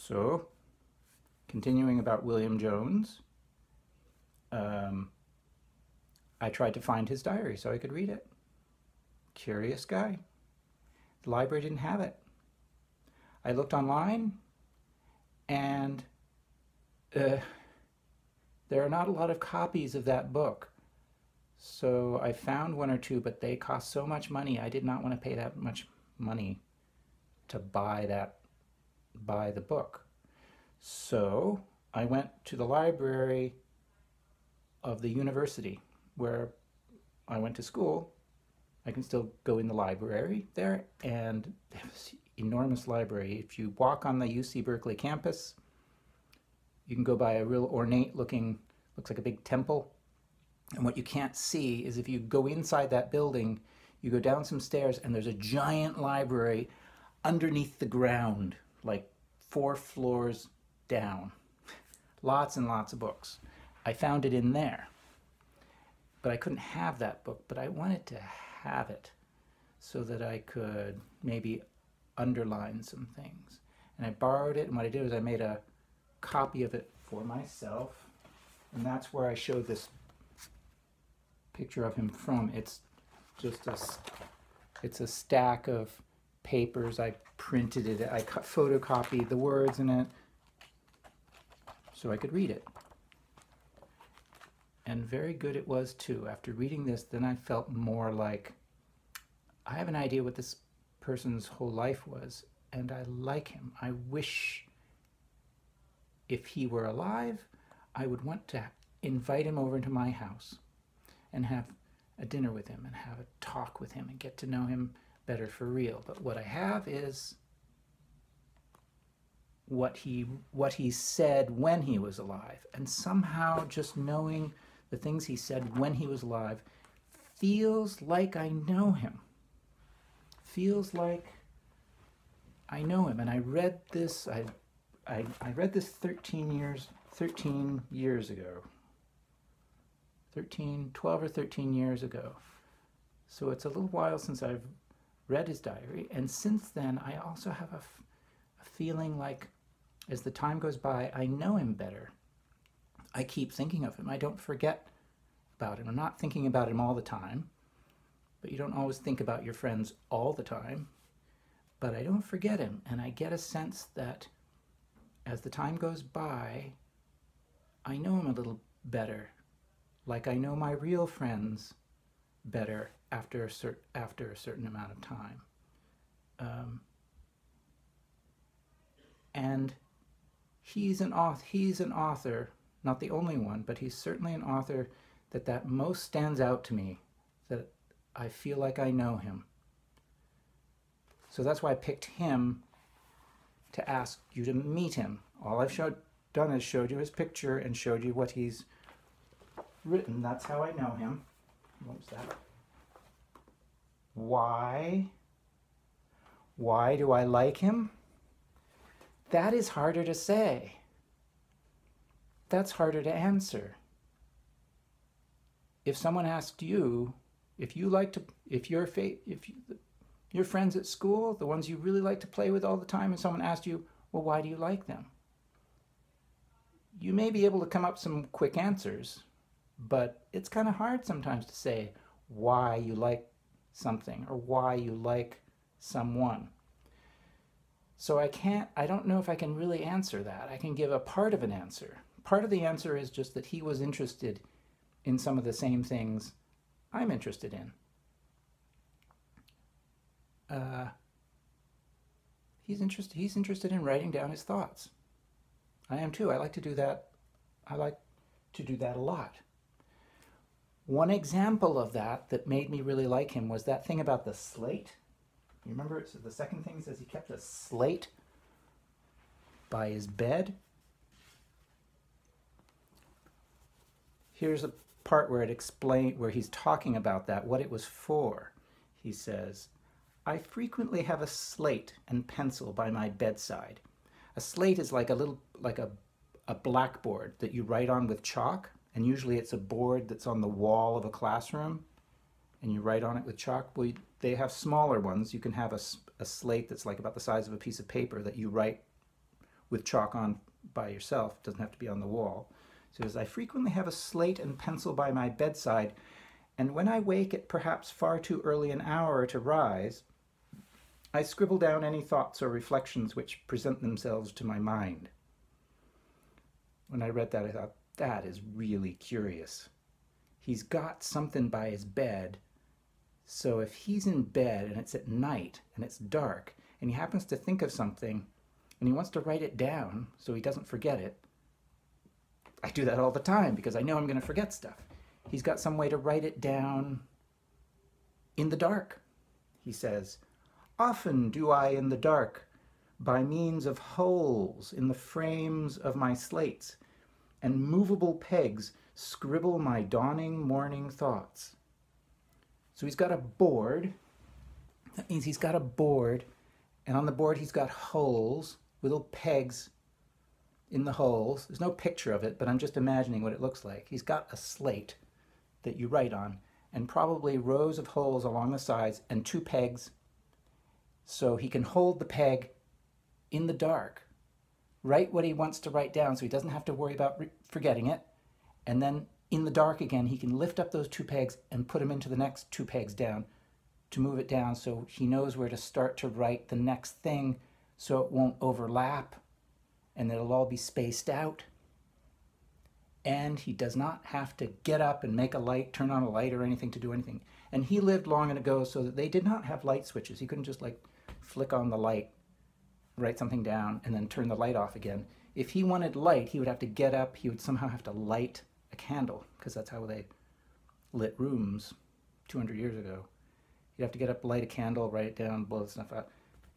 So, continuing about William Jones, I tried to find his diary so I could read it. Curious guy. The library didn't have it. I looked online, and there are not a lot of copies of that book. So I found one or two, but they cost so much money. I did not want to pay that much money to buy the book. So I went to the library of the university where I went to school. I can still go in the library there, and they have this enormous library. If you walk on the UC Berkeley campus, you can go by a real ornate looking, looks like a big temple. And what you can't see is if you go inside that building, you go down some stairs and there's a giant library underneath the ground, like 4 floors down. Lots and lots of books. I found it in there, but I couldn't have that book, but I wanted to have it so that I could maybe underline some things. And I borrowed it, and what I did was I made a copy of it for myself, and that's where I showed this picture of him from. It's just it's a stack of papers. I printed it, I photocopied the words in it so I could read it. And very good it was too. After reading this, then I felt more like I have an idea what this person's whole life was, and I like him. I wish if he were alive, I would want to invite him over into my house and have a dinner with him and have a talk with him and get to know him better for real. But what I have is what he said when he was alive. And somehow just knowing the things he said when he was alive feels like I know him. Feels like I know him. And I read this, I read this 13 years ago. 12 or 13 years ago. So it's a little while since I've read his diary, and since then I also have a feeling like as the time goes by, I know him better. I keep thinking of him. I don't forget about him. I'm not thinking about him all the time, but you don't always think about your friends all the time. But I don't forget him, and I get a sense that as the time goes by, I know him a little better. Like I know my real friends better after a certain amount of time. And he's an author, not the only one, but he's certainly an author that most stands out to me, that I feel like I know him. So that's why I picked him to ask you to meet him. All I've done is showed you his picture and showed you what he's written. That's how I know him. What was that? Why do I like him? That is harder to say. That's harder to answer. If someone asked you, your friends at school, the ones you really like to play with all the time, and someone asked you, well, why do you like them? You may be able to come up with some quick answers, but it's kind of hard sometimes to say why you like something or why you like someone. So I don't know if I can really answer that. I can give a part of an answer. Part of the answer is just that he was interested in some of the same things I'm interested in. He's interested in writing down his thoughts. I am too. I like to do that. I like to do that a lot. One example of that made me really like him was that thing about the slate. You remember the second thing says he kept a slate by his bed. Here's a part where where he's talking about that, what it was for. He says, I frequently have a slate and pencil by my bedside. A slate is like a blackboard that you write on with chalk, and usually it's a board that's on the wall of a classroom, and you write on it with chalk. Well, they have smaller ones. You can have a slate that's like about the size of a piece of paper that you write with chalk on by yourself. It doesn't have to be on the wall. It says, I frequently have a slate and pencil by my bedside, and when I wake at perhaps far too early an hour to rise, I scribble down any thoughts or reflections which present themselves to my mind. When I read that, I thought, that is really curious. He's got something by his bed, so if he's in bed and it's at night and it's dark and he happens to think of something and he wants to write it down so he doesn't forget it, I do that all the time because I know I'm going to forget stuff. He's got some way to write it down in the dark. He says, often do I in the dark, by means of holes in the frames of my slates and movable pegs, scribble my dawning morning thoughts. So he's got a board. That means he's got a board, and on the board he's got holes, little pegs in the holes. There's no picture of it, but I'm just imagining what it looks like. He's got a slate that you write on, and probably rows of holes along the sides and 2 pegs, so he can hold the peg in the dark, write what he wants to write down so he doesn't have to worry about forgetting it, and then in the dark again he can lift up those 2 pegs and put them into the next 2 pegs down to move it down so he knows where to start to write the next thing so it won't overlap and it'll all be spaced out. And he does not have to get up and make a light, turn on a light or anything to do anything. And he lived long ago so that they did not have light switches. He couldn't just like flick on the light, write something down, and then turn the light off again. If he wanted light, he would have to get up. He would somehow have to light a candle, because that's how they lit rooms 200 years ago. You'd have to get up, light a candle, write it down, blow the stuff out.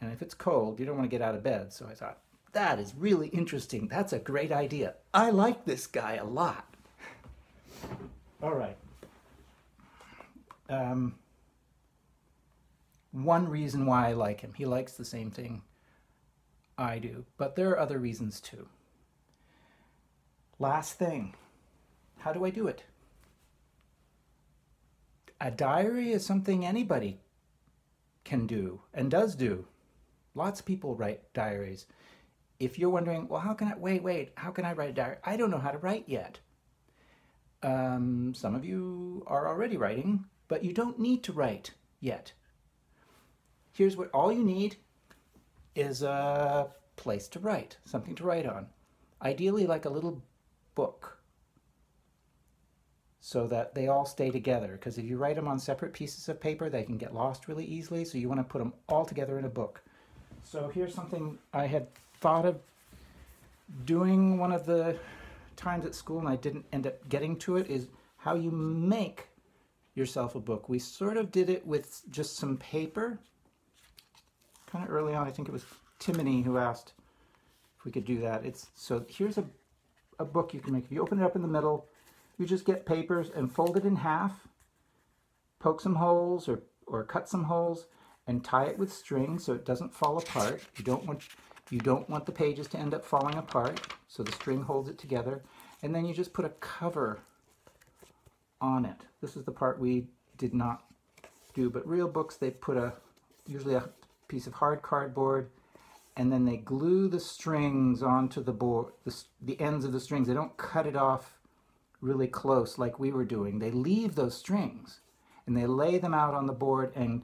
And if it's cold, you don't want to get out of bed. So I thought, that is really interesting. That's a great idea. I like this guy a lot. All right. One reason why I like him, he likes the same thing I do, but there are other reasons too. Last thing, how do I do it? A diary is something anybody can do and does do. Lots of people write diaries. If you're wondering, well, how can I, wait, how can I write a diary? I don't know how to write yet. Some of you are already writing, but you don't need to write yet. Here's what all you need is a place to write, something to write on. Ideally like a little book so that they all stay together, because if you write them on separate pieces of paper, they can get lost really easily, so you want to put them all together in a book. So here's something I had thought of doing one of the times at school and I didn't end up getting to it, is how you make yourself a book. We sort of did it with just some paper. Kind of early on, I think it was Timony who asked if we could do that. So here's a book you can make. If you open it up in the middle, you just get papers and fold it in half, poke some holes or cut some holes, and tie it with string so it doesn't fall apart. You don't want the pages to end up falling apart, so the string holds it together. And then you just put a cover on it. This is the part we did not do, but real books, they put usually a piece of hard cardboard, and then they glue the strings onto the board, the ends of the strings. They don't cut it off really close like we were doing. They leave those strings and they lay them out on the board and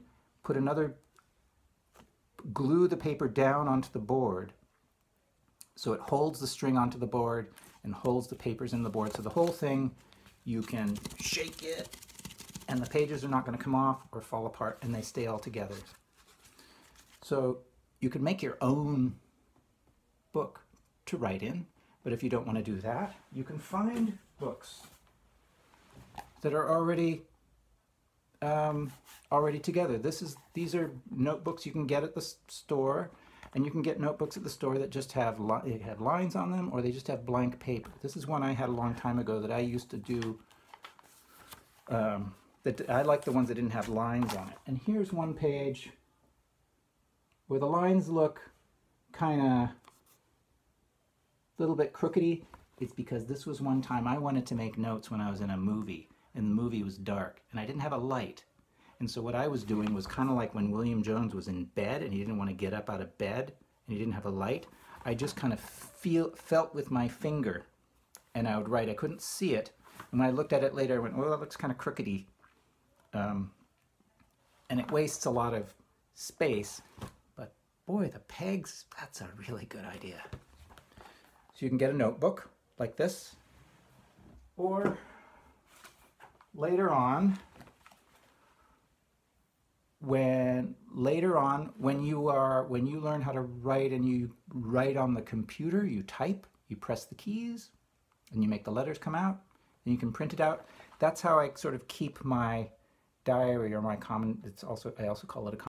glue the paper down onto the board so it holds the string onto the board and holds the papers in the board. So the whole thing, you can shake it and the pages are not going to come off or fall apart, and they stay all together. So you can make your own book to write in, but if you don't want to do that, you can find books that are already together. These are notebooks you can get at the store, and you can get notebooks at the store that just have lines on them, or they just have blank paper. This is one I had a long time ago that I used to do. I like the ones that didn't have lines on it. And here's one page where the lines look kind of a little bit crookedy. It's because this was one time I wanted to make notes when I was in a movie, and the movie was dark, and I didn't have a light. And so what I was doing was kind of like when William Jones was in bed and he didn't want to get up out of bed and he didn't have a light. I just kind of felt with my finger, and I would write. I couldn't see it, and when I looked at it later, I went, well, that looks kind of crookedy. And it wastes a lot of space, but boy, the pegs, that's a really good idea. So you can get a notebook like this, or later on, when you learn how to write and you write on the computer, you type, you press the keys, and you make the letters come out, and you can print it out. That's how I sort of keep my diary, or my I also call it a